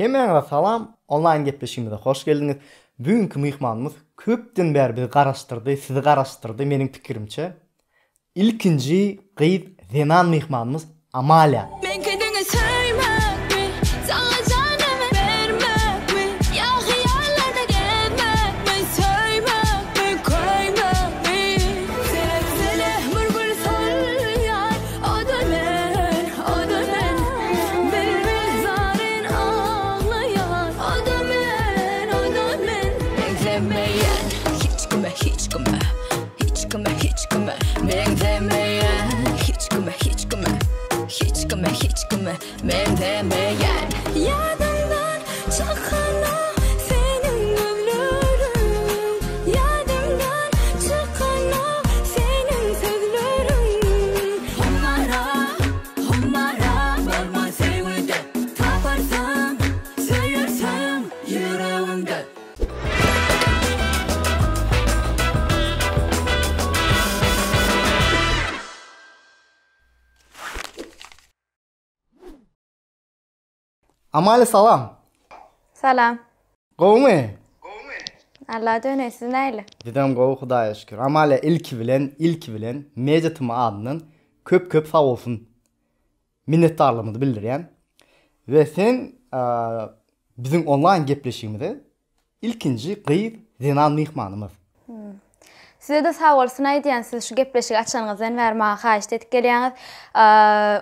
Hemen salam, online gepleşigimize hoş geldiniz. Bugünkü mihmanımız köpden beri bizi garaşdyrdy, sizi garaşdyrdy meniň pikirimçe. İlkinji gyz zeman mihmanımız Amalia. Men demeyen yadımdan çıkana senin ömrün, yadımdan çıkana senin sözlerin. Onlara varma sevdi, taparsam söylersem yüreğimde. Amalia salam. Salam. Gowmy? Allah döne siz näle? Dedem gowy Hudaýa şükür. Amalia ilki bilen Mejetim adynyň köp sag bolsun. Minnetdarlygymyzy bildirýän. Ve sen bizim online gepleşigimizde ilkinji gyz zenan mihmanymyz. Size de sag bolsun aýdýan, siz şu gepleşigi açanyňyzdan bermäge haýyş etip gelýäňiz.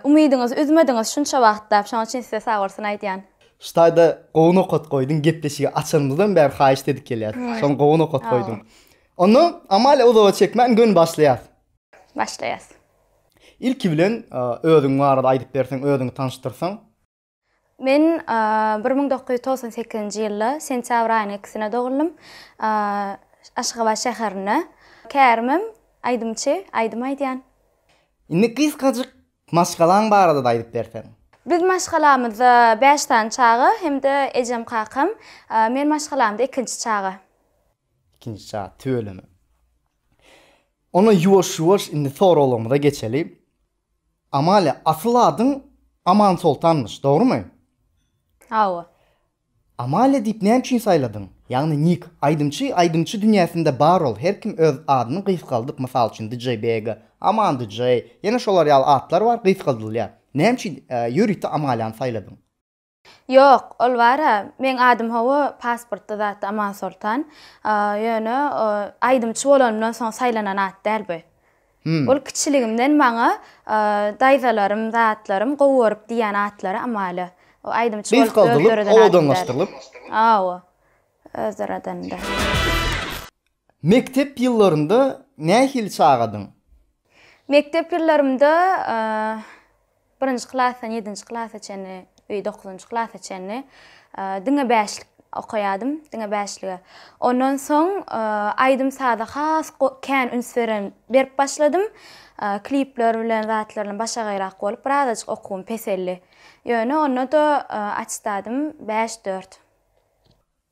Umydyňyzy üzmediňiz şunça wagtda, şoň üçin size sag bolsun aýdýan. Ştaýda gowunu okot goýdun, gepleşigi açanymyzdan beri haýyş edip gelýär. Şoň gowunu okot goýdun. Onu Amalia uzawa çekmän gün başlaýar. Başlaýas. İlki bilen özüň barada aýdyp berseň, özüňi tanıştyrsaň. Men 1998-nji ýylda sentyabr aýynyň 2-sine dogulum. Aşgabat şäherine. Kärimim aýdymçy, aýdym aýdýan. Indi kysgaçyk maşgalaň barada da aýdyp berseň. Biz maşgalamyzy 5-den çagy hemde ejem kakam. Men maşgalamda 2-nji çagy. 2-nji çagy töölemi. Onu yuwaş indi sorulmagyna geçeli. Amalia asyl adyň Aman Soltanmış, dogrymy? Hawa. Amalia diýip näme üçin saýladyň? Ýagny nick aýdymçy dünýäsinde bar ol. Her kim öz adyny gysgaldyk, mysal üçin DJ BG, Aman DJ, ýene şolar ýaly atlar bar, gysgaldylýar. Näme üçin ýörükde Amaliany saýladyň? Yok, ol bara. Men adım hawa pasportda zat Aman Soltan. Ýöne aýdymçy bolandan soň saýlanan at däl bu. Ol kiçiligimden maňa daýzalarym, zatlarym gowuryp diýen atlary Amalia. O aýdymçy bolup odanlaşdyrylyp. Awa. Özlerden de. Mektep ýyllarynda nähili çagadyň? Mektep ýyllarymda 1-nji klasdan 7-nji klasa çenli, 9-njy klasa çenli diňe 5lik okaýadym, diňe 5ligi. Ondan soň aýdym sada has kän ünsveren berip başladym. Klipler bilen zatlaryny başa gaýrak bolup birazajyk okuwum peselli. Ýöne onu da açdadym 5-4.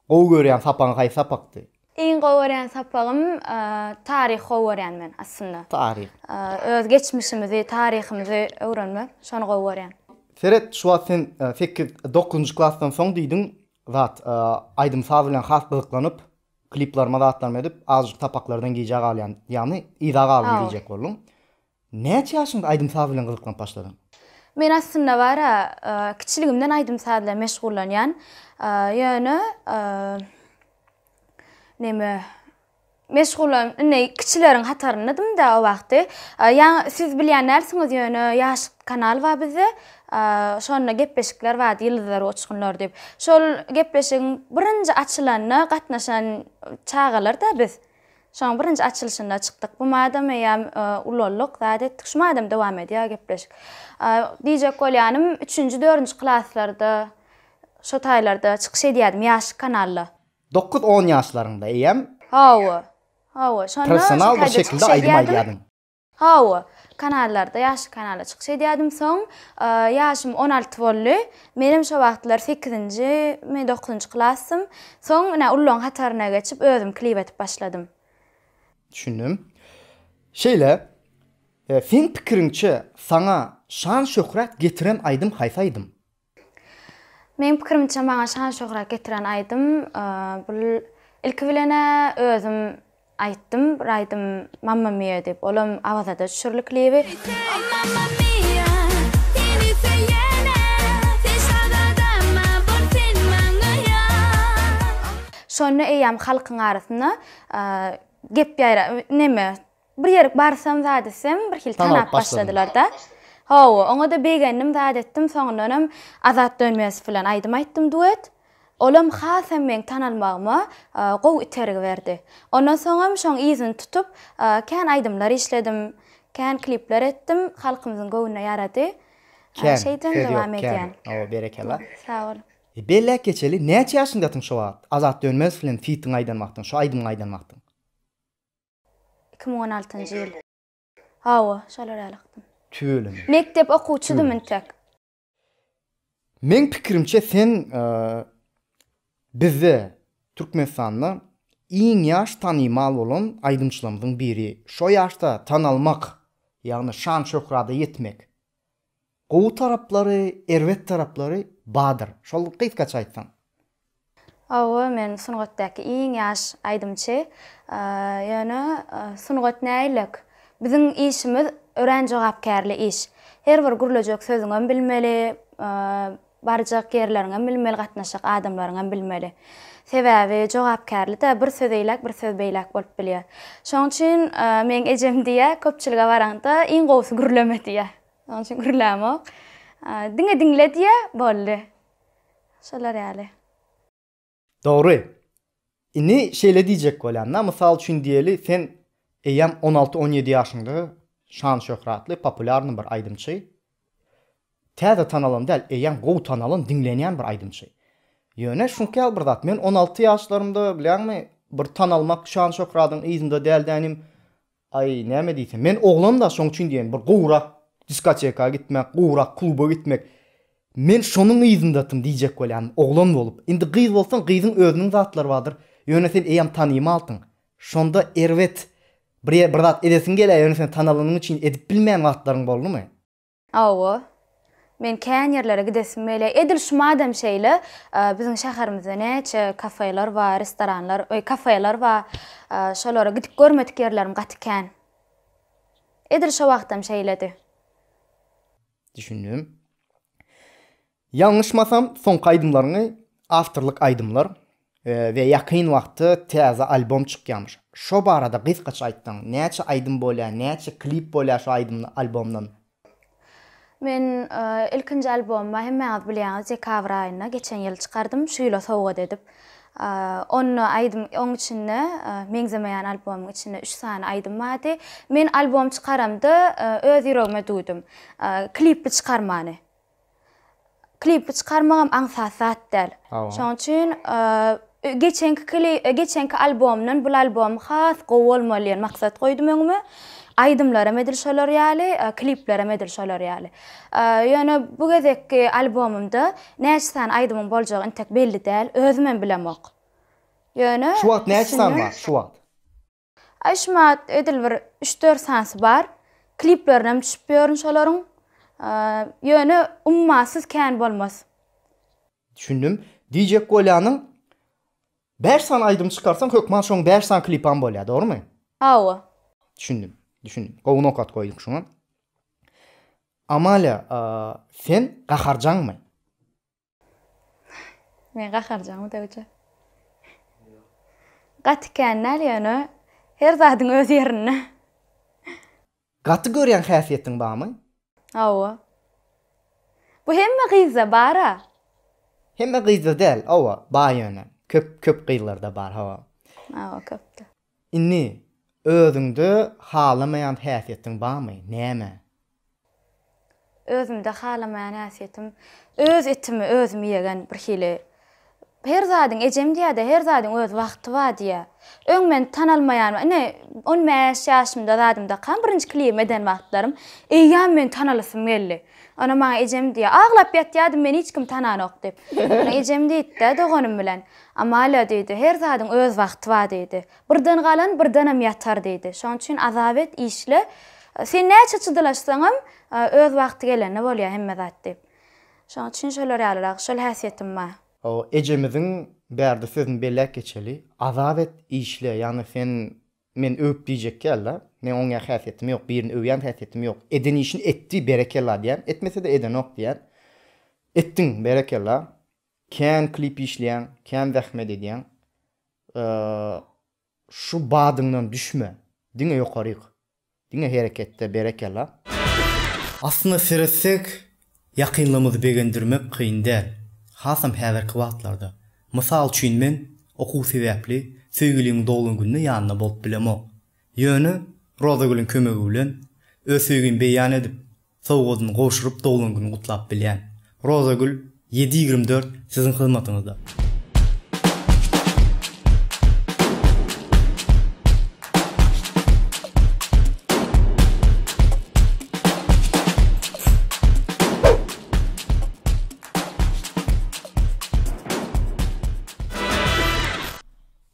Gowy görýän sapaň haý sapakdy? Iň gowy görýän sapagym taryh gowy görýän men aslında. Taryh. Öz geçmişimizi, tarihimizi öwrenmek, şonu gowy görýän. Seret şu wagt sen 8-9-njy klassdan soň diýdiň, zat aýdym saz bilen has gyzyklanyp, kliplerime zatlarym edip, azjyk tapaklardan giýjek alýan, ýagny ýyzak alyp giýjek boldum. Näçe ýaşynda aýdym saz bilen gyzyklanyp başladym? Men aslında bara kiçiligimden aýdym saz bilen meşgullanýan. Ýöne neme meşgulan kiçileriň hatarynydym da o wagty. Siz bilýänlersiňiz ýöne ýaş kanal bar bizde. Şonda gepleşikler bar, ýyldızlar oçgunlar diýip. Şol gepleşigiň birinji açylanyna gatnaşan çagalar da biz. Şoň birinji açylşynda çykdyk. Bu madam ýa ulollyk zat etdik. Şu madam dowam edýär gepleşik. Diýjek bolýanym 3-nji 4-nji klaslarda şo taýlarda çykyş edýärdim ýaş kanalla. 9-10 ýaşlarynda eýem. Hawa. Şonda personal bir şekilde aýdym aýdýardym. Hawa. Kanallarda ýaş kanalda çykyş edýärdim. Soň ýaşym 16 boldy. Menim şo wagtlar 8-nji, 9-njy klassym. Soň ullaň hataryna geçip özüm klip etip başladym. Düşündüm. Şeýle, sen pikiriňçe saňa şan şöhret getiren aýdym haýsa aýdym? Men pikirimçe maňa şan şöhret getiren aýdym, bul ilki bilene özüm aýtdym, bir aýdym Mamma Mia dep. Olam awazada düşürliklibi. Oh mamma mia, seni söyleyene, sen şadadama borsin maňa. Şonu eýäm halkyň arasynda gep ýaýra neme bir ýere barsam zadysem bir hil Tanap tanap başladylar da. Hawa, oňa da begendim zat etdim, soňdanam azat dönmesi filan aýdym aýtdym duet. Olam hasam men tanalmagyma gow itergi berdi. Ondan soňam şoň izini tutup kän aýdymlar işledim, kän klipler etdim, halkymyzyň gowuna ýarady. Şeyden dewam edýän. O berekella. Sağ ol. Bellek geçeli näçe ýaşyndatyň şu wagt? Azat dönmez filan fitin aýdanmakdyň, şu aýdym aýdanmakdyň. 2016-njy ýyl. Hawa, şolar ýalykdym. Tüýelim. Mektep okuwçydym intek. Men pikirimçe sen bizi Türkmenistanyny iň ýaş tanymal bolan aýdymçylarymyzyň biri. Şo ýaşda tanalmak, ýagny şan şöhrata ýetmek. Gowy taraplary, erwet taraplary badyr. Şol gysgaç aýtsaň. Hawa, men sungatdaky iň ýaş aýdymçy. Ýöne sungat näýlik? Biziň işimiz ören jogapkärli iş. Her bir gürlejek sözüňem bilmeli, barjak yerleriňem bilmeli, gatnaşyk adamlaryňam bilmeli. Sebäbi jogapkärli de bir söz eýlek, bir söz beýlek bolup bilýär. Şoň üçin men ejem diýe köpçülige baranda iň gowsy gürleme diýe. Şoň üçin gürlämek. Diňe diýe boldy. Şolar ýaly. Doğru. Ini şeýle diýjek bolanna, mysal üçin diýeli, sen eýem 16-17 ýaşynda şan şöhratly, popularny bir aýdymçy. Täze tanalan däl, eýem gow tanalan dinlenýän bir aýdymçy. Ýöne şunkä bir zat, men 16 ýaşlarymda bilýärmi, bir tanalmak şan şöhratyň izinde däldänim. Ay, näme diýsem, men oglan da şoň üçin diýen bir gowrak diskoteka gitmek, gowrak kluba gitmek. Men şonuň izindatym diýjek bolan, oglan bolup. Indi gyz bolsaň, gyzyň özüniň zatlary bardyr. Ýöne sen eýem tanymaldyň. Şonda erwet bir zat edesiň gelýär, ýöne sen tanalanyň üçin edip bilmeýän wagtlaryň boldumy? Awa. Men kän yerlere gidesim mele. Edil şumadam şeýle, biziň şäherimizde näçe kafeler bar, restoranlar, kafeler bar. Şolara gidip görmedik yerlerim gatykän. Edil şo wagtam şeýledi. Düşündüm. Yanlışmasam son aýdymlaryny awtorlyk aýdymlar we ýakyn wagtda täze albom çykýarmyş. Şo barada gysgaça aýtdyň. Näçe aýdym bolýar, näçe klip bolýar şo albomdan? Men ilkinji albomma hemmeňiz bilýäňiz dekabr aýyna geçen ýyl çykardym, şu ýyla sowga edip. Onu aýdym, oň içinde meňzemeýän albomyň içinde 3 sany aýdym bady. Men albom çykaramdy, öz ýüregime duýdum. Klipli çykarmany. Klipli çykarmagam aňsasat däl. Şoň üçin geçenki albomdan bu albom has gowy bolmaly maksat goýdum öňüme. Aýdymlara medil şolar ýaly, kliplere medil şolar ýaly. Ýöne bu gezekki albomumda näçe san aýdymyň boljagy intek belli däl, özümem bilemok. Ýöne Şu wagt näçe san bar, şu wagt? Aşmat edil bir 3-4 sansy bar. Kliplerinem düşüp ýörün şolaryň. Ýöne ummasyz kän bolmaz. Düşündüm. Diýjek bolanyň 5 san aýdym çykarsaň hökman şoň 5 san klipam bolýar, dogrymy? Hawa. Düşündüm. Gowy nokat goýduk şoňa. Amalia, sen gaharjanmy? Men gaharjanmy däwje. Gatykän näle her zadyň öz ýerine. Gaty görýän häsiýetiň barmy? Hawa. Bu hemme gyza bara. Hemme gyza däl, awa, bar ýöne. Köp gyzlarda bar, hawa. Hawa, köpdi. Inni özüňde halamaýan häsiýetiň barmy? Näme? Özümde halamaýan häsiýetim, öz etimi özüm ýegen bir hili. Her zadyň ejem diýär, her zadyň öz wagty bar diýär. Öňmen tanalmaýan, 15 ýaşymda zadymda kan birinji klip eden wagtlarym, eýýän men tanalasym geldi. Ana maňa ejem diýär, aglap ýatýardym, men hiç kim tananok dep. Ejem diýdi, dogonum bilen. Amala diýdi, her zadyň öz wagty bar diýdi. Birden galan, birdenem ýatar diýdi. Şoň üçin azabet işle, sen näçe çydylaşsaňam öz wagty gelende bolýar hemme zat dep. Şoň üçin şolar ýalyrak şol häsiýetim bar. O ejemizin bärde sözün belek geçeli. Azap et işle, yani sen men öp diyecek gelle. Men oňa häsiýetim ýok, birini öwýän häsiýetim ýok. Eden işin etdi berekella diýen, etmese de eden ok diýen. Ettin berekella. Kän klip işleýän, kän zähmet edýän. Şu badyňdan düşme. Diňe ýokaryk. Diňe hereketde berekella. Aslında seretsek ýakynlymyzy begendirmek kyn däl. Hasam häzirki wagtlarda. Mysal üçin men okuw sebäpli söýgüliň dolgun günde ýanyna bolup bilemok. Ýöne Rozagül'ün kömegi bilen öz söýgüni beýan edip, sowgadyny goşuryp dolgun güni gutlap bilýän. Rozagül 7/24 sizin hyzmatyňyzda.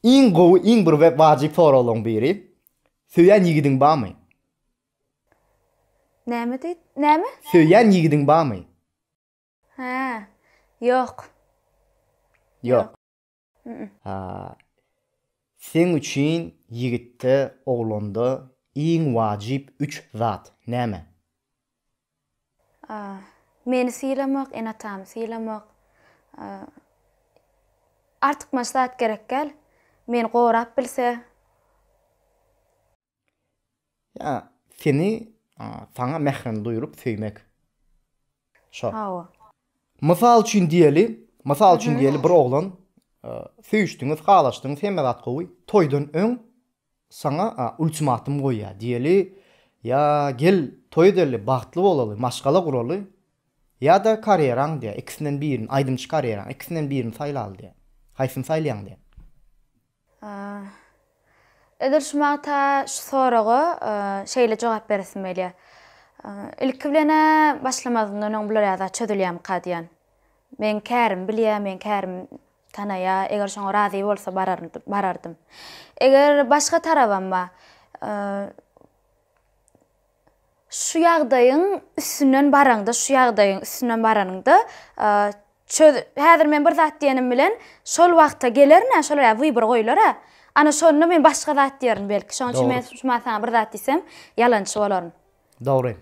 İň bir we wajyp soralaryň biri. Söýän ýigidiň barmy? Näme diýdi? Näme? Söýän ýigidiň barmy? Ha. Ýok. Ýok. Sen üçin ýigitde, oglanda iň wajyp 3 zat näme? Meni sylamak, enatamy sylamak. Artyk maslahat gerek gel. Men gorap bilse. Ya, seni sana mehrini duyurup söýmek. Şo. Hawa. Mysal üçin diýeli, bir oglan söýüşdiňiz, galaşdyňyz, hemme zat gowy, toýdan öň sana ultimatum goýýar. Diýeli, ya gel toý derli, bagtly bolaly, maşgala guraly, ya da karýeraň diýär. Ikisinden birini, aýdymçy karýeraň, ikisinden birini saýlaly diýär. Haýsyny saýlaýan diýär. Edil şumata şu soragy şeýle jogap bersim belýär. Ilki bilene başlamazdan öň bular ýa-da çödülýär kadýan. Men kärim bilýär, men kärim tanaya, eger şoňa razy bolsa barardym. Eger başga tarabam ba, şu ýagdaýyň üstünden baraňda, şu ýagdaýyň üstünden baranyňda, häzir men bir zat diýenim bilen şol wagtda gelerine, şol wybir goýular. Ana şonu men başga zat diýerim belki. Şoň üçin men şuňa bir zat diýsem, ýalançy bolarym. Dogry.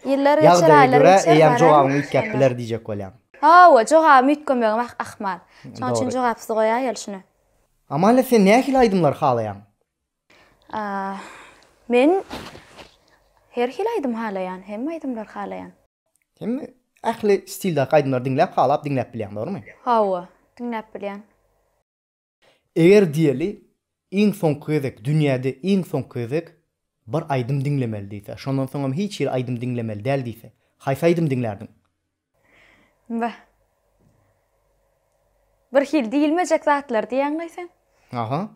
Ýyllar geçer, aylar geçer. Eýem jogabyny üýtgäp biler diýjek bolýan. Hawa, jogaby üýtgemegim ahmal. Şoň üçin jogapsy goýar ýaly şunu. Ama sen nähili aýdymlar halaýan? Men her hil aýdym halaýan, hemme aýdymlar halaýan. Hemme ähli stilde aýdymlar diňläp halap diňläp bilýän, dogrymy? Hawa, diňläp bilýän. Eger diýeli, iň soňky gözek, dünýäde iň soňky gözek bir aýdym diňlemeli diýse, şondan soňam hiç ýer aýdym diňlemeli däl diýse, haýsy aýdym diňlerdiň? Bir hil diýilmejek zatlar diýen gaýsan? Aha.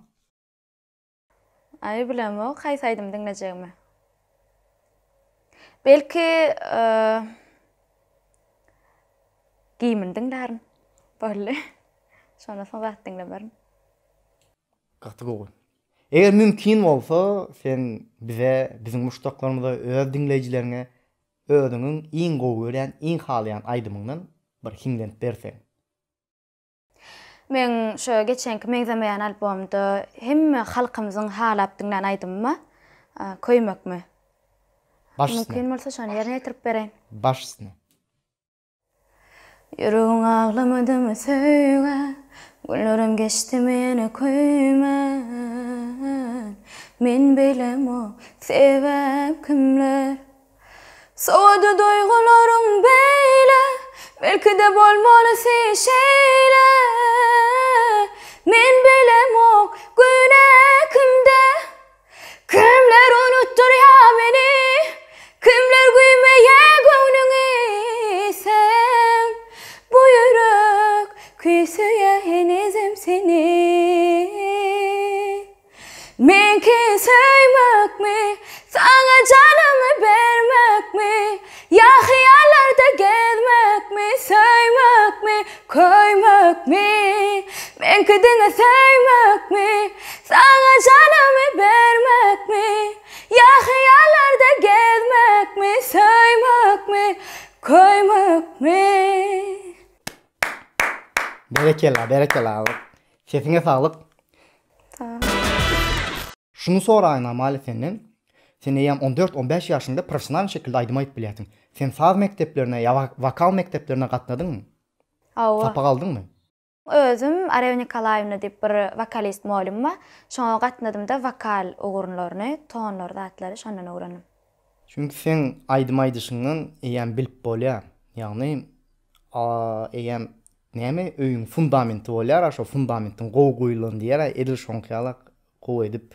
Ay bilemok, haýsy aýdym diňlejegmi? Belki giýimin diňlärin. Böyle. Şondan soň zat diňlemerim. Gaty gowy. Eger mümkin bolsa, sen bize, bizim muştaklarymyza, öz dinleyijilerine özüňiň iň gowy gören, iň halaýan aýdymyňdan bir hiňlenip berseň. Men şö geçenki meňzemeýän albomda hemme halkymyzyň halap diňlen aýdymmy? Köýmekmi? Mümkin bolsa şonu ýerine ýetirip bereň. Başysyny. Ýüregiň ağlamadymy söýge, günlerim geçdi meni köýmen. Men bilem o sebäp kimler. Sowady duýgularyň beýle, belki de bolmaly şeýle. Men bilem o güne kimde, kimler unutdurýar meni, kimler güýmeýär göwnüňi sen. Bu ýürek küýsüýär henizem seni. Menki söýmekmi, sana canymy bermekmi, ya hyýallarda gezmekmi, söýmekmi, köýmekmi. Menki diňe söýmekmi, sana canymy bermekmi, ya hyýallarda gezmekmi, söýmekmi, köýmekmi. Berekela. Sesine sağlık. Tamam. Şunu sorayın Amale senden. Sen eýem 14-15 ýaşynda professional şekilde aýdym aýdyp bilýärsiň. Sen saz mekdeplerine ýa vokal mekdeplerine gatnadyňmy? Awa. Sapa galdyňmy? Özüm Areva Nikolaýevna diýip bir vokalist muallim var. Şoňa gatnadym da vokal ugurlaryny, tonlar zatlary şondan öwrendim. Çünki sen aýdym aýdyşyňdan eýem bilip bolýar. Ýagny eýem näme öýüň fundamenty bolýar, şo fundamentyň gowy diýer, edil şoňkyalak gowy edip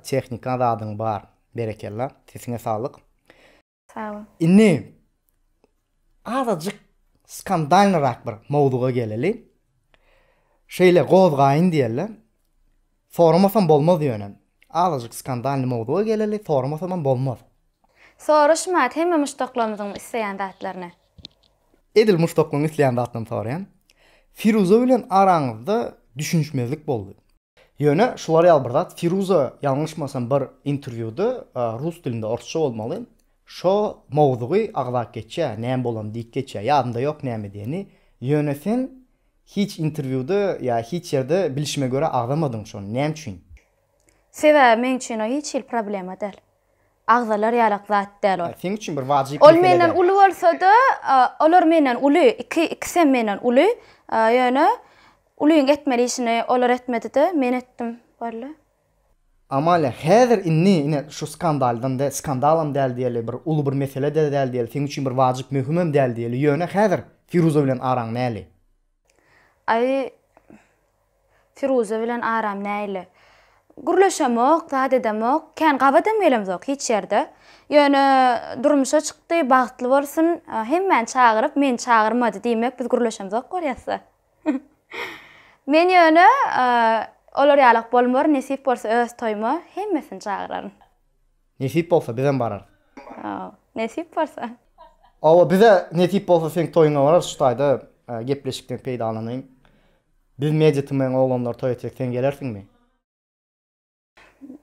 tehnika adyň bar. Berekella. Sesine sağlık. Sağ ol. Inni azajyk skandalnyrak bir mowduga geleli. Şeýle gozgaýyn diýerler. Soramasam bolmaz ýönem. Azajyk skandalny mowduga geleli, soramasam bolmaz. Soruşmat hemme muştaklarymyzyň isleýän zatlaryny. Edil muştaklyň isleýän zatlaryny soraýan. Firuza bilen araňyzda düşünşmezlik boldy. Ýöne şular ýalbyrdat. Firuza ýalňyşmasam bir interwýuda rus dilinde orçça bolmaly. Şo mowdugy agzap geçe, näme bolan diýip geçe, ýadymda ýok näme diýeni. Ýöne sen hiç interwýuda ýa hiç ýerde bilişime göre agzamadyň şonu. Näme üçin? Sebäbi men üçin o hiç il problema däl. Agzalar ýalak zat däl ol. Sen üçin bir wajyp Ol menden uly bolsa-da, olar menden uly, ikisi menden uly. Ýöne ulyň etmeli işini olar etmedi-de, men etdim. Balla. Amale häzir inni şu skandaldan da skandalam däl diýeli bir uly bir mesele däl diýeli. Sen üçin bir wajyp möhümem däl diýeli. Ýöne häzir Firuza bilen araň näli? Ay Firuza bilen aram näýli? Gurlaşamok, zat edemok, kän gabadam gelemzok hiç ýerde. Ýöne durmuşa çykdy, bagtly bolsun, hemmen çagyryp, men çagyrmady diýmek biz gurlaşamzok bolýasa. Men ýöne olar ýalak bolmar, nesip bolsa öz toýma, hemmesini çagyraryn. Nesip bolsa bizem barar. Nesip bolsa. Awa bize nesip bolsa sen toýuňa barar, şu taýda gepleşikden peýdalanyň. Biz mejetymen oglanlar toý etsek sen gelersiňmi?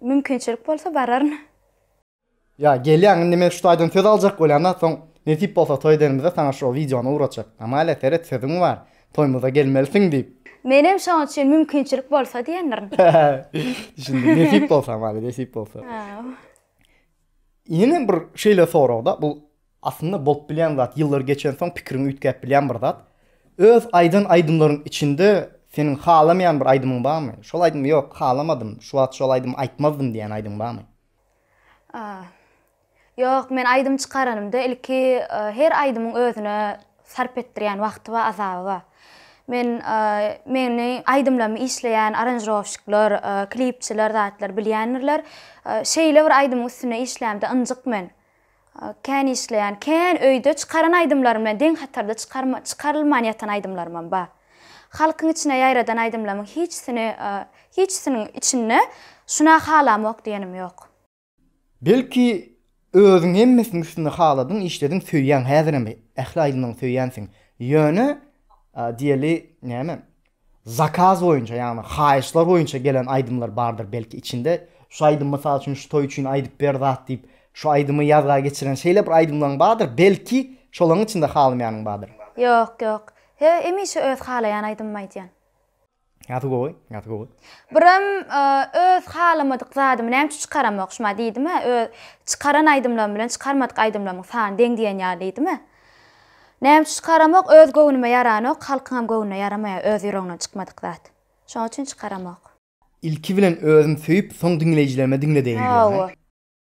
Mümkinçilik bolsa bararyn. Ya gelýän indi men şu taýdan söz aljak bolýan, soň nesip bolsa toý denimizde sana şu videonu uratjak. Ama hele seret sözüň bar. Toýmuza gelmelisin diýip. Menem şoň üçin mümkinçilik bolsa diýenlerin. Şimdi nesip bolsa mali, nesip bolsa. Yine bir şeyle soragda, bu aslında bolup bilýän zat, ýyllar geçen soň pikirini ütkep bilýän bir zat. Öz aýdymlaryň içinde senin halamayan bir aydymyň barmy? Şol aydym ýok, halamadym. Şu wagt şol aydym aýtmazdym diýen aydym barmy? Ýok, men aydym çykaranymda ilki her aydymyň özüne sarp etdirýän wagty we azaby bar. Meni aydymlamy işleýän aranjировщиклер, klipçiler zatlar bilýänler, şeýle bir aydym üstüne işlämde ynjyk men. Kän işleýän, kän öýde çykaran aydymlarym bilen deň hatarda çykarylman ýatan aydymlarym bar. Halkyň içine ýaýradan aydymlaryň hiçsiniň içinde şuna halamok diýenim ýok. Belki özüň hemmesini üstüne haladyň, işlediň, söýýän häzirem ähli söýýänsiň. Ýöne diýeli näme? Zakaz boýunça, ýani haýyşlar boýunça gelen aydymlar bardyr belki içinde. Şu aydym mysal üçin şu toý üçin aýdyp ber zat diýip, şu aydymy ýazga geçiren şeýle bir aydymlaryň bardyr. Belki şolaryň içinde halamaýanyň bardyr. Ýok. Emişe öz halayan aydym aýdýan. Ýaty gowy. Biram öz halamadyk zadymy näme çykaramok şuma diýdimi? Çykaran aydymlarym bilen çykarmadyk aydymlaryň sany deň diýen ýaly diýdimi? Näme çykaramok öz göwnüme ýaranok, halkyň göwnüne ýaramaýar, öz ýüreginden çykmadyk zat. Şoň üçin çykaramok. İlki bilen özüm söýüp, soň dinleýijilerime dinle diýen.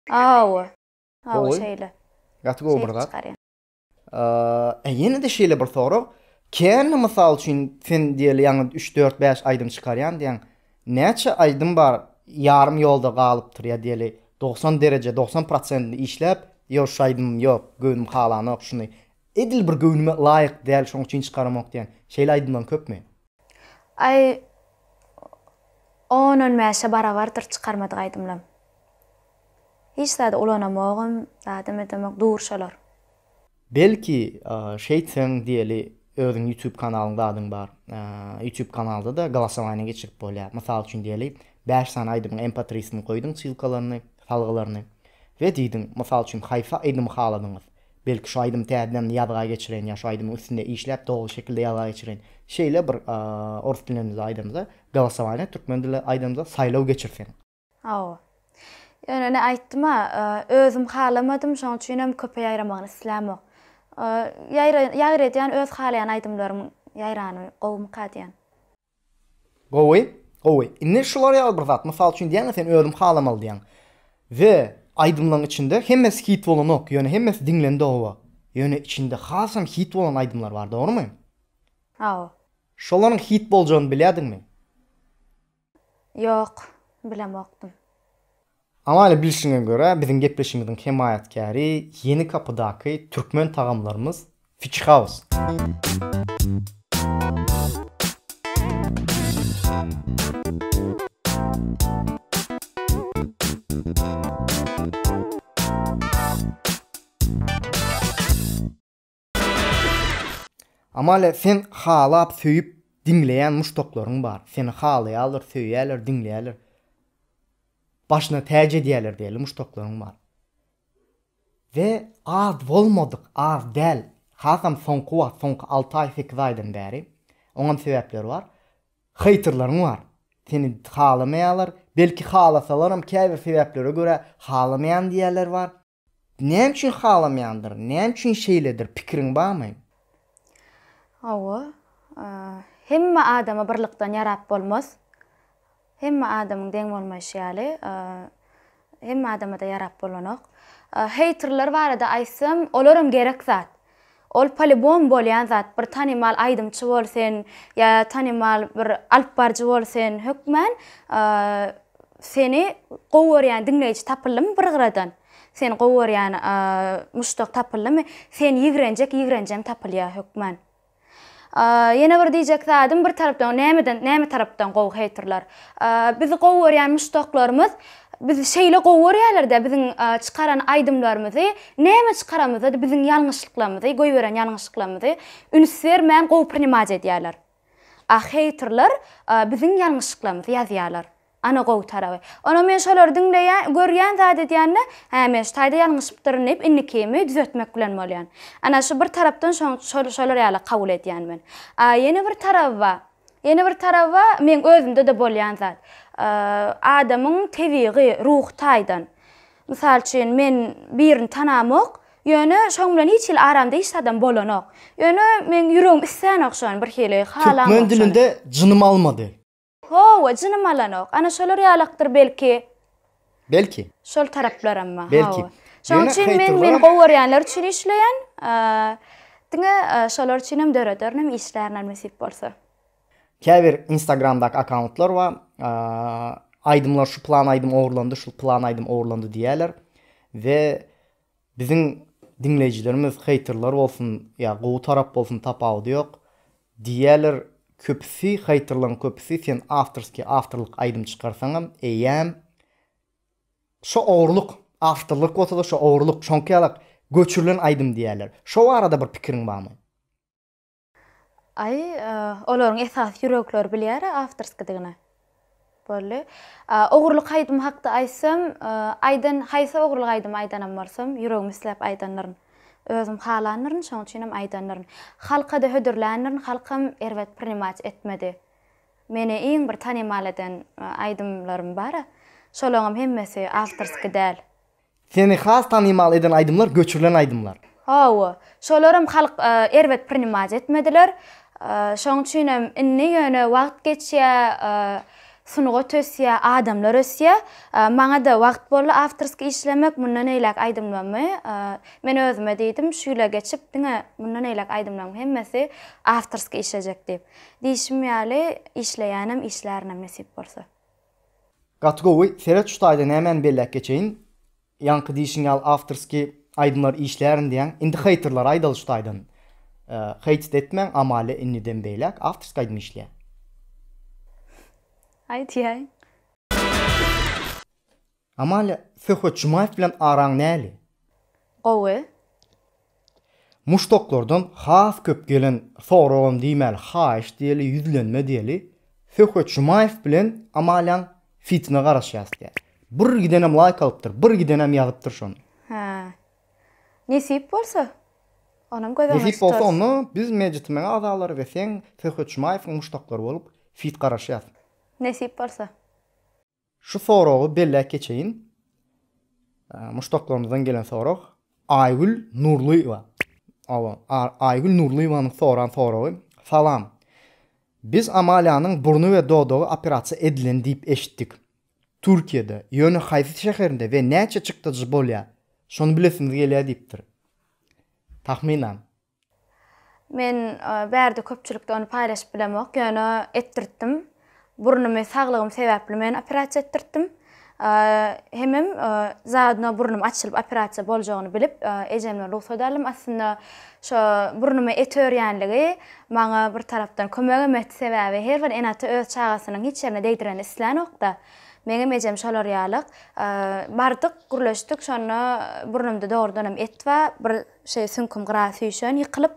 Awa şeýle. Ýaty gowy bir zat. Ýene de şeýle bir soru. Kän mysal üçin sen diýeli ýa-ni 3-4-5 aydym çykarýan diýen, näçe aydym bar ýarym ýolda galypdyr ýa diýeli 90 derece 90% işläp, ýok şu aydym ýok, göwnüm halanok şuny. Edil bir göwnüme laýyk däl şoň üçin çykaramok diýen. Şeýle aydymdan köpmi? Ay 10 mäşe barabardyr çykarmadyk aydymlarym. Hiç zat ulanamagym, zadymy demek durşalar. Belki şeýtsen diýeli özüň YouTube kanalyňda adyň bar. YouTube kanalda da galasowaýna geçirip bolýar. Mysal üçin diýeli 5 sany aydymyň MP3'sini koýdyň, çylkalaryny, salgylaryny we diýdiň, mysal üçin haýfa aydym haladyňyz. belki şu aydım täzeden ýazga geçiren ya şu aydymyň üstünde işläp dogry şekilde ýazga geçiren şeýle bir orus dilinizde aydymyza голосование, türkmen dili aydymyza saýlaw geçirsen. Awa. Yani ne aýtdym özüm halamadım, şoň üçin hem köpe ýaýramagyny islämok. Ýaýraýan öz halayan aydymlarym ýaýrany gowum kadýan. Gowy. Inne şular ýaly bir zat. Mysal üçin diýen sen özüm halamaly diýen. Ve aydymlaryň içinde hemmesi hit bolanok, ýöne hemmesi dinlendi owa. Ýöne içinde hasam hit bolan aydymlar bar, dogrymy? Awa. Şolaryň hit boljagyny bilýärdiňmi? Ýok, bilemokdym. Ama öyle bilişine göre bizim gepleşimizin himayetkari Yeni Kapı'daki Türkmen tagamlarımız Fitch House. Ama öyle sen halap söyüp dinleyen muştokların var. Seni halayalar, söyüyeler, dinleyeler. Başına täze diýerler diýelim, muştoklarym bar. Ve az bolmadyk, az däl. Hasam soňky wagt, soňky 6 ay 8 aýdan bäri oňam sebäpleri bar. Haterlaryň bar. Seni halamaýarlar, belki halasalaram käbir sebäplere göre halamaýan diýerler bar. Näme üçin halamaýandyr? Näme üçin şeýledir? Pikiriň barmy? Awa. Hemme adama birlikden ýarap bolmaz. Hemme adamyň deň bolmaýşy ýaly, hemme adama da ýarap bolanok. Haterler barada aýsam, olaram gerek zat. Ol polybom bolýan zat, bir tanymal aýdymçy bolsen, ýa tanymal bir alpbarjy bolsen, hökmen seni gowurýan dinleýiçi tapylmy bir gyradan. Sen gowurýan muştok tapylmy, sen ýigrenjem tapylýar hökmen. Yine bir diyecek zadım bir taraftan näme taraftan gow haterlar. Bizi gowurýan muştoklarymız bizi şeýle gowurýarlar da bizim çıkaran aydymlarymyzy, näme çıkaramyzy, bizim ýalňyşlyklarymyzy, goýberen ýalňyşlyklarymyzy ünsvermän gow primat edýärler. Haterlar bizim ýalňyşlyklarymyzy ýazýarlar. Ana gow taraby. Ona men şolar dinleýän, görýän zat edýänne, men şu taýda ýalňyşypdyryn diýip innikimi düzeltmek bilen bolýan. Ana şu bir tarapdan şolar ýaly kabul edýän men. Ýene bir taraba men özümde de bolýan zat. Adamyň tebiği ruh taýdan. Mysal üçin men birini tanamok, ýöne şoň bilen hiç il aramda hiç adam bolanok. ýöne men ýüregim islenok şoň bir hili halam. Türkmen dilinde jynym almady. Jynym alanok. Ana şolar ýalakdyr belki. Belki. Şol taraplar amma. Belki. Şoň üçin men gowurýanlar üçin işleýän. Diňe şolar üçin hem döredörnem işlerine nasip bolsa. Käbir Instagram'daki accountlar var. Aydımlar şu plan aydım oğurlandı, şu plan aydım oğurlandı diýerler. Ve bizim dinleyijilerimiz haterlar olsun ya gowy tarap bolsun tapawy ýok. Diýerler köpüsi haterlaryň köpüsi sen afterlyk aydym çykarsaňam eýem şu oğurluk afterlyk bolsa da şu oğurluk şoňky göçürilen aydym diýerler. Şo arada bir pikiriň barmy? Olaryň esas ýürekleri bilýär afterskidigine. Bolly. Oğurluk aydym hakda aýsam, aýdan haýsa oğurluk aydym aýdanam barsam, ýüregim isläp aýdanlaryn. Özüm halanlaryn, şoň üçin hem aýdanlaryn. Halka da hödürlänleryn, halkam erwet primat etmedi. Meni iň bir tanymal eden aydymlarym bar. Şolaryň hemmesi afterski däl. Seni has tanymal eden aydymlar göçürilen aydymlar. Şolarym halk erwet primat etmediler. Şoň üçin hem inni ýöne wagt geçýär, sunuğa tösýär, adamlar ösýär. Maňa da wagt boldy afterski işlemek, mundan eýlek aydymlamy. Men özüme diýdim, şuýla geçip, diňe mundan eýlek aydymlaryň hemmesi afterski işlejek diýip. Diýişim ýaly işleýänem işlärinem nasip bolsa. Gatgowy Serhat Şutaýdan hemen bellek geçeýin. Ýanky diýişiň ýaly afterski aydymlar işlärin diýen. Indi haterlar Aýdal Şutaýdan hate etmeň amaly inniden beýlek afterski aydym işleýär. Aýtýaý. Amaly Söhbet Jumaýew bilen araň näli? Gowy. Muştoklardan has köp gelen soragam diýmeli, haýyş diýeli, ýüzlenme diýeli. Söhbet Jumaýew bilen amalan fitne garaşýasdy. Bir gidenem like alypdyr, bir gidenem ýazypdyr şonu. Nesip bolsa. Onam gözüme Nesip bolsa onu biz mejitmeň azalary we sen Höküçmaýewiň muştaklary bolup fit garaşýar. Nesip bolsa. Şu soragy bellek geçeyin. Muştaklarymyzdan gelen sorak Aygül Nurlyýewa. Aygül Nurlyýewanyň soran soragy. Salam. Biz Amaliýanyň burnu we dodagy operasiýa edilen diýip eşitdik. Türkiýede, ýöne haýsy şäherinde we näçe çykdyjy bolýar? Şonu bilesiňiz gelýär diýipdir. Tahminan. Men bärde köpçülikde onu paýlaşyp bilemok. Ýöne etdirdim. Burnumy saglygym sebäpli men operasiýa etdirdim. Hemem zadyna burnum açylyp operasiýa boljagyny bilip ejemden ruhsat alym. Aslında şo burnumy etörýänligi maňa bir tarapdan kömek etmedi sebäbi her bir enata öz çagasynyň hiç ýerine deýdiren islan okda. Meňem ejem şolar ýalyk. Bardyk, gurlaşdyk, şonu burnumda dogrudan etwa bir şey sünküm gyra süýşen ýykylyp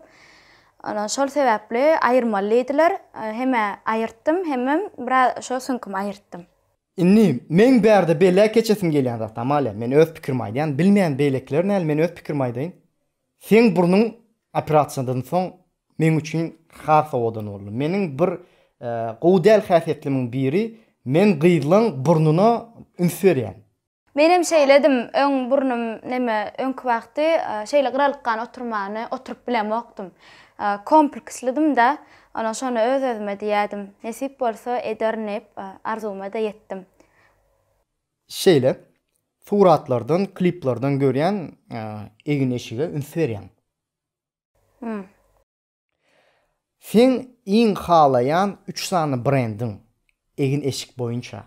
ana şol sebäpli aýyrmaly ediler. Heme aýyrtdym, hemem bir şo sünküm aýyrtdym. Inni men bärde bellek geçesim gelýän zat Amalia. Men öz pikirimi aýdýan, bilmeýän beýlekler näl men öz pikirimi aýdyn. Sen burnuň operasiýadan soň men üçin has owadan boldy. Meniň bir gowdal häsiýetlerimin biri men gyýylyň burnuna ünsürýän. Menem şeyledim, öň burnum neme öňki wagty şeýle gyralykkan oturmany oturup bilemokdum. Kompleksledim da, ana şonu öz-özüme diýädim. Nesip bolsa edernip arzuma da yetdim. Şeýle suratlardan, kliplerden görýän egin eşige ünsürýän. Sen iň halayan 3 sany brendin egin eşik boyunça.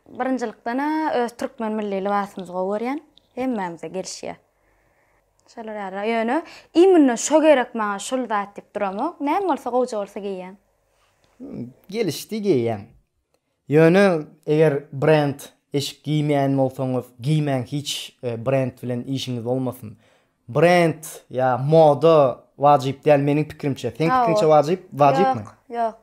Birinjilikden öz türkmen milli libasymyzga görýän, hemmemize gelişýär. Şolar ýa ýöne immunna şo gerek maňa şol zat diýip duramok. Näme bolsa gowja bolsa giýýän. Gelişdi giýýän. Ýöne eger brend eşik giýmeýän bolsaňyz, giýmän hiç brend bilen işiňiz bolmasyn. Brend ya moda wajyp däl meniň pikirimçe. Sen pikirinçe wajypmy? Ýok.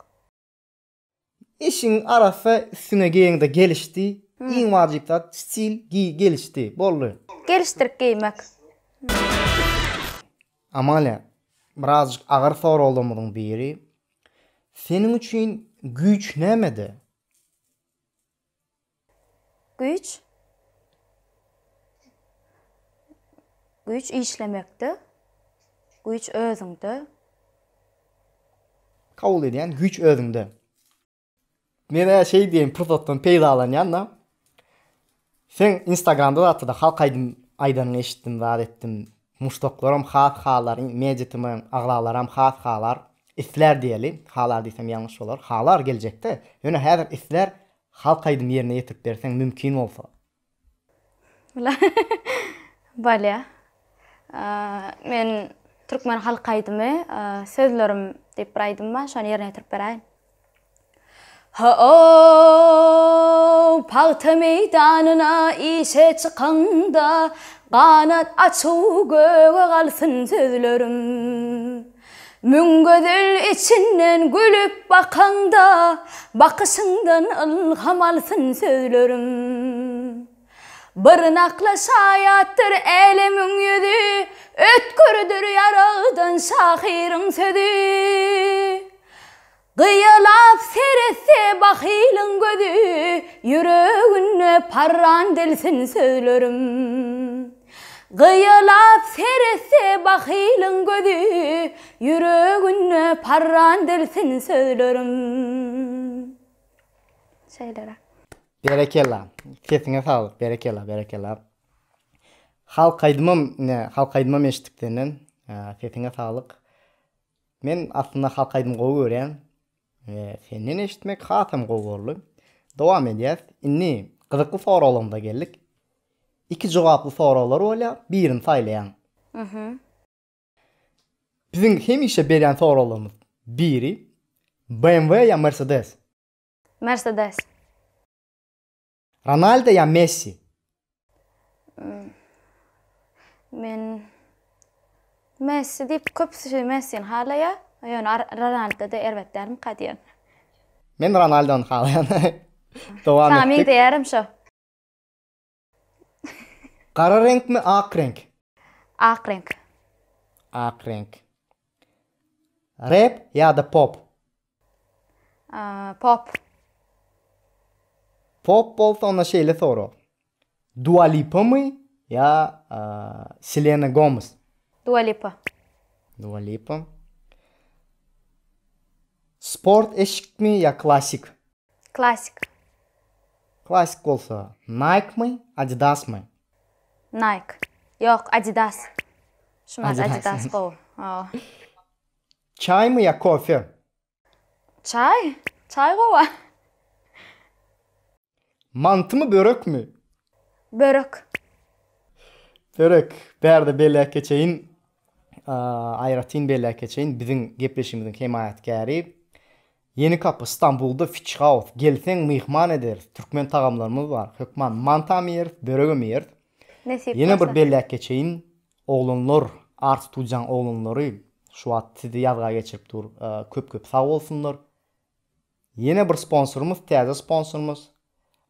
İşin arasy üstüne giýende gelişdi. Iň wajyp zat stil gelişdi. Boldy. Gelişdirip giýmek. Amalia, birazcık agar sorulduğumuzun biri. Senin için güç nämede? Güç? Güç işlemekde. Güç özüňde. Kabul edýän güç özüňde. Mene şey diýen pursatdan peýda alanýan. Sen Instagramda da halk aýdanyny eşitdim, zat etdim. Muştoklaram halar, mejitimi aglalaram halar, isler diýeli. Halar diýsem ýalňyş bolar. Halar geljekde. Ýöne häzir isler halk aýdym ýerine ýetirip berseň mümkin bolsa. Balya. Men türkmen halk aýdymy sözlerim diýip aýdym ben, şonu ýerine ýetirip beräýin. Paýta meýdanyna işe çykanda kanat açıw göge galsın sözlerim. Müngödül içinden gülüp bakanda bakışından ilham alsın sözlerim. Bırnakla şayattır elimin yüzü, ötkürdür yarağıdan şahirin sözü. Gıyalap serese bakilin gözü, yüreğine parran delsin sözlerim. Gıyalap serese bakilin gözü, yüreğine parran delsin sözlerim. Şeylere. Berekella. Sesine sağlık. Berekella. Halk aýdymam eşitdiklerden sesine sağlık. Men aslında halk aýdym gowy görýän. Senden eşitmek hasam gowy. Dowam edýär. Inni gyzykly soralarymda geldik. 2 jogaply soralar bolýar, birini saýlaýan. Bizim hemişe berýän soralarymyz biri BMW ya Mercedes? Mercedes. Ronaldo ya Messi? Men Messi diýip köpüsi Messi'ni halaýa, ýöne Ronaldo da elbetde derim kadýan. Men Ronaldo'ny halaýan. Dowam etdik. Tamam, diýerim şo. Qara renk mi, ak renk? Ak renk. Ak renk. Rap ya da pop? Pop. Pop bolsa ona şeyle soru. Dua Lipa mı ya Selena Gomez? Dua Lipa. Dua Lipa. Sport eşik mi ya klasik? Klasik. Klasik olsa Nike mı, Adidas mı? Nike. Yok, Adidas. Şumaz Adidas. Adidas qol. Çay mı ya kofe? Çay. Çay qova. Mantı mı börek mi? Börek. Börek. Berde belli geçeyin. Ayratin belli geçeyin. Bizim gepleşimizin himayetgari. Yeni Kapı İstanbul'da Fitch House. Gelsen mihman ederiz. Türkmen tağamlarımız var. Hükman manta mı yeriz, börek mi yeriz? Nesip Yine bolsa. bir belli geçeyin. Oğlunlar, art tutan oğlunları şu at sizi yazga geçirip dur. Köp sağ olsunlar. Yine bir sponsorumuz, taze sponsorumuz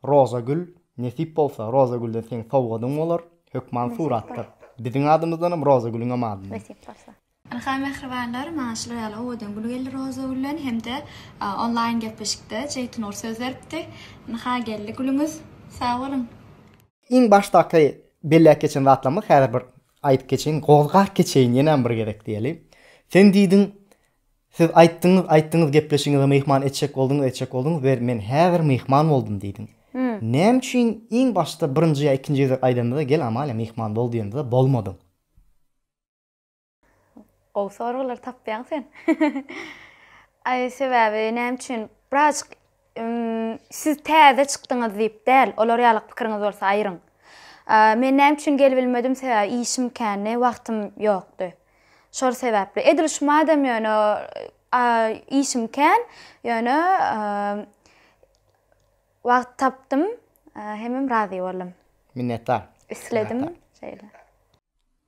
Roza Gül. Nesip bolsa Roza Gül'den sen sovgadın olur. Hükman surattır. Bizim adımızdan Roza Gül'ün amadını. Nesip bolsa. Anqa mehribanlar, maşallah ýaly owadan gülgel roza güllen hemde online gepleşikde Jeytunur söz beripdi. Anqa geldi gülüňiz. Sağ bolun. İň başdaki belli geçen rahatlamak her bir ayıp geçeyin, gozgak geçeyin yenen bir gerek diyelim. Sen diydin, siz ayttınız gepleşiňizde mehman etçek oldunuz ve men her mehman oldum diydin. Nem üçin iň başda birinji ya ikinji aýdanda gel amala mehman bol diýende bolmadym. O sorular tapýan sen. Ay sebäbi näme üçin birazjyk siz täze çykdyňyz diýip däl, olar ýalyk pikiriňiz bolsa aýryň. Men näme üçin gelip bilmedim sebäbi işim känne, wagtym ýokdy. Şol sebäpli edilişmadym ýöne işim kän, ýöne wagt tapdym, hemem razy boldum. Minnettar. Isledim şeýle.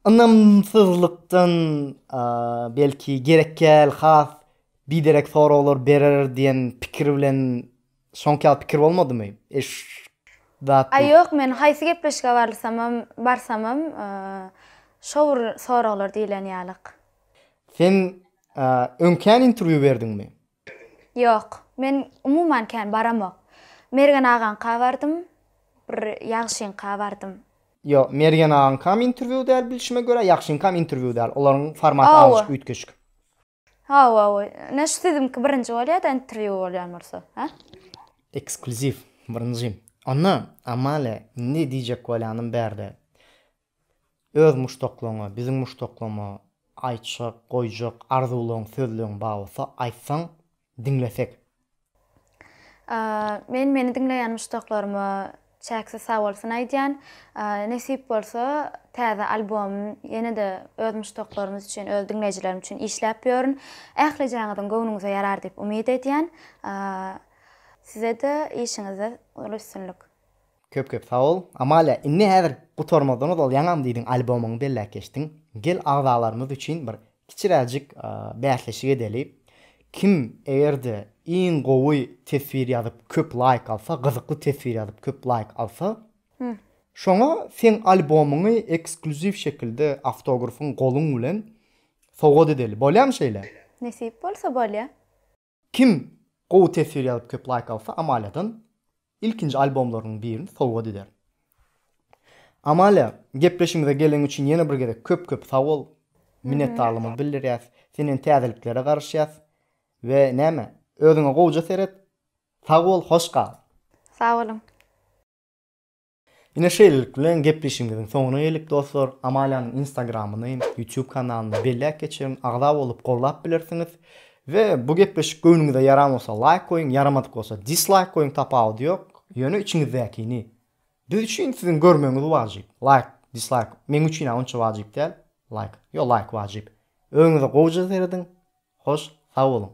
Anamsızlıktan belki gerekkel has biderek sorular berer diýen pikir bilen şoňky pikir bolmadymy? Ay yok, men haýsy gepleşige barsamam şowur soralar diýilen ýalyk. Sen öňkän interview berdiňmi? Yok, men umuman kän baramok. Mergen agan bardym, bir ýagşyň bardym. Yo, Mergen ağan kam interview däl bilişime göre, ýagşyň kam interview däl. Olaryň formaty Awa. azyk ütkeşik. Ha, näş dedim ki birinji bolýar da interview bolýarmyrsa, ha? Ekskluziv, birinjim. Ona amale ne diýjek bolýanym berde. Öz muştoklaňa, bizim muştoklama aýtjak, goýjak, arzularyň, sözleriň baglansa aýtsaň, dinlesek. Men meni dinleýän muştoklarıma çäksiz sag bolsun aýdýan. Nesip bolsa täze albom ýene-de öz muştoklarymyz üçin, öz dinleýijilerim üçin işläp ýörün. Ählejaňyzyň göwnüňize ýarar diýip umyt edýän. Size de işinize ulussunluk. Köp sağ ol. Amale inni häzir bu tormadan ol ýaňam diýdiň albomyny bellek geçdiň. Gel agzalarymyz üçin bir kiçiräjik bäsleşik edeli. Kim egerde iň gowy tesbir ýazyp köp like alsa, gyzykly tesbir ýazyp köp like alsa, şoňa sen albomyny ekskluziv şekilde автографyň goluň bilen sowgat edeli. Bolýarmy şeýle? Nesip bolsa bolýar. Kim gowy tesbir ýazyp köp like alsa, amaladan ilkinji albomlarynyň birini sowgat eder. Amala gepleşimize gelen üçin ýene bir gerek köp sag ol. Minnetdarlygymy bildirýäs. Senin täzeliklere garşýas. Ve näme? Özüňe gowja seret. Sag ol, hoş gal. Sag olun. Ine şeýlelik bilen gepleşimiziň soňuna geldik dostlar. Amalaň Instagramyny, YouTube kanalyny bellek geçirin, agza bolup gollap bilersiňiz. Ve bu gepleşik göwnüňize yaramasa like koyun, yaramadyk bolsa dislike koyun, tapawdy ýok. Ýöne içiňizdäkini. Biz üçin siziň görmeňiz wajyp. Like, dislike. Men üçin ança wajyp däl. Like. Yo like wajyp. Öňüňize gowja seredin. Hoş, sag olun.